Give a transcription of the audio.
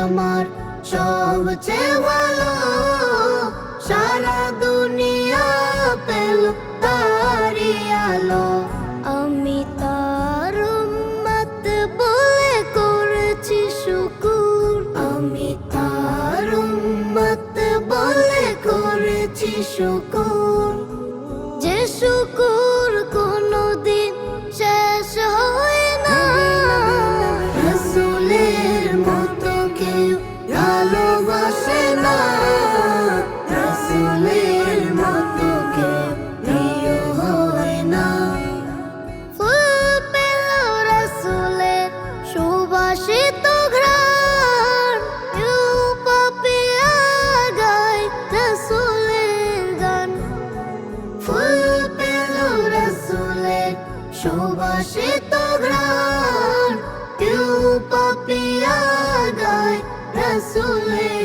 আমার সবচেয়ে ভালো, সারা দুনিয়া পেল তারি আলো। আমি তার উম্মত বলে করেছি শুকুর, আমি তার উম্মত বলে করেছি শুকুর। যে শুকুর কোনদিন শেষ হয় না, রাসূলের মতো কেউ ভালোবাসে না, রাসূলের মতো কেউ প্রিয় হয় না। ফুল পেল রাসূলের সুবাসিত ঘ্রাণ, কেউ পাপিয়া গায় রাসূলের গান। ফুল পেল রাসূলের সুবাসিত ঘ্রাণ, কেউ পাপিয়া গায় রাসূলের